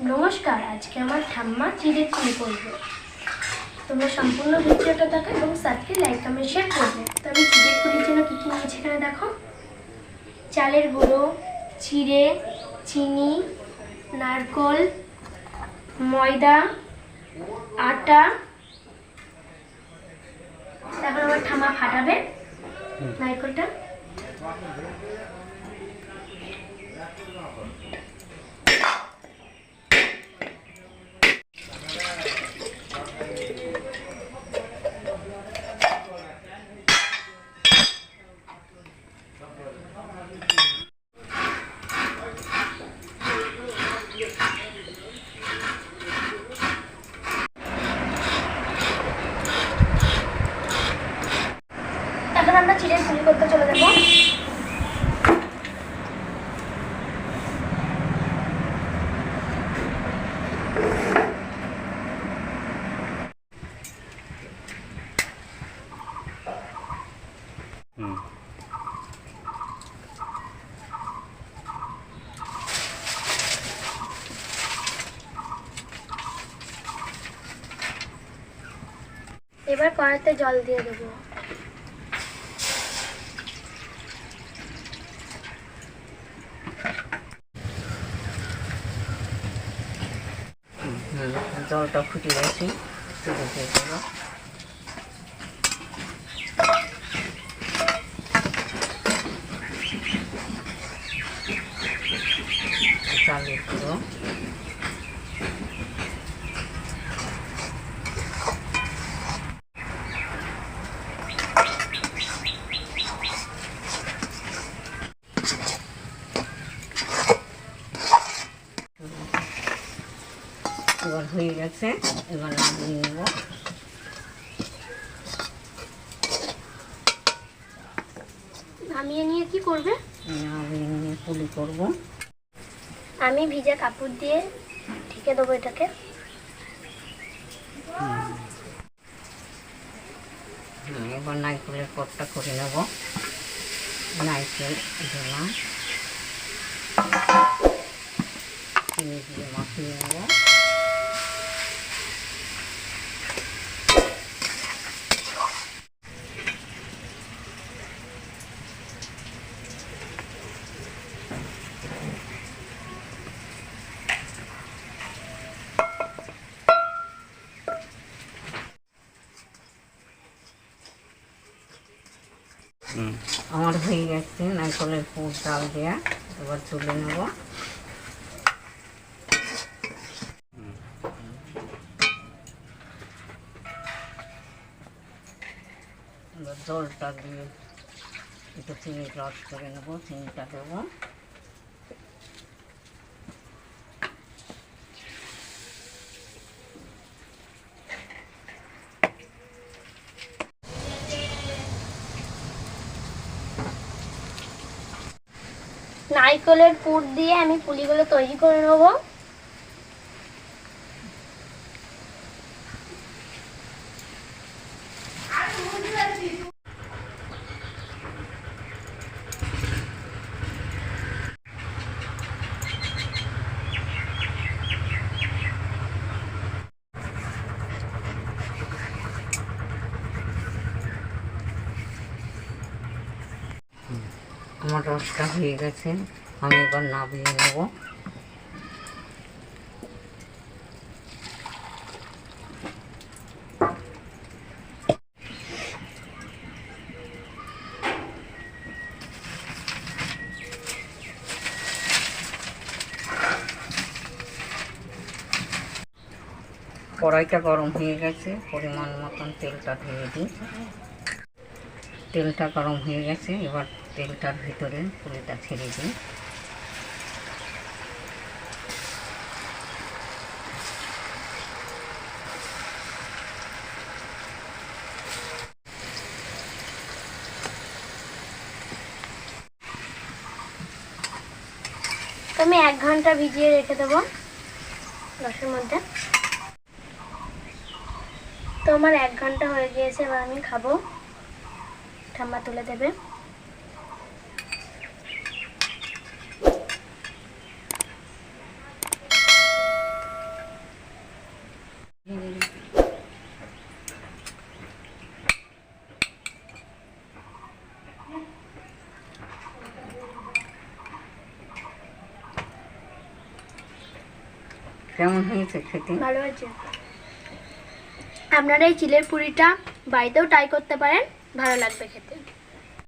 নমস্কার, আজকে আমার ঠাম্মা চিড়ে চিনি করবে। তোমরা সম্পূর্ণ ভিডিওটা দেখো এবং সাথে লাইক কমেন্ট শেয়ার করবে। তো আমি চিড়ে পুলির জন্য কী কী নিয়েছি এখানে দেখো। চালের গুঁড়ো, চিড়ে, চিনি, নারকোল, ময়দা, আটা। তারপর আমার ঠাম্মা ফাটাবে নারকোলটা। এখন আমরা চিড়ের পুলি করতে চলে যাবো। এবার কড়াইতে জল দিয়ে দেবো। জলটা ফুটে গেছে, চালের গুঁড়ো, এবার হয়ে গেছে। এবার নামিয়ে নেব। নামিয়ে নিয়ে কি করবে? নামিয়ে নিয়ে পুলি করব। আমি ভিজা কাপড় দিয়ে ঢেকে দেবো এটাকে। এবার নারকেলের পরটা করে নেব। নারকেল দিলাম, চিনি দিয়ে মাখিয়ে নেব। আমার হয়ে গেছে নারকেলের পুর ডাল দেওয়া। এবার তুলে নেব। এবার জলটা দিয়ে একটু চিনি রস করে নেব। চিনিটা দেবো। নারকেলের পুর দিয়ে আমি পুলিগুলো তৈরি করে নেব। আমার রসটা হয়ে গেছে, আমি এবার নামিয়ে নেব। কড়াইটা গরম হয়ে গেছে, পরিমাণ মতন তেলটা ঢেলে দিই। তেলটা গরম হয়ে গেছে, এবার তেলটার ভিতরে পুলিটা ছেড়ে দিই। আমি 1 ঘন্টা ভিজিয়ে রেখে দেবো রসের মধ্যে। তো আমার 1 ঘন্টা হয়ে গিয়েছে, এবার আমি খাবো। ঠাম্মা তুলে দেবে। কেমন হয়েছে খেতে? ভালো হয়েছে। আপনারা এই চিলের পুরিটা বাড়িতেও ট্রাই করতে পারেন, ভালো লাগবে খেতে।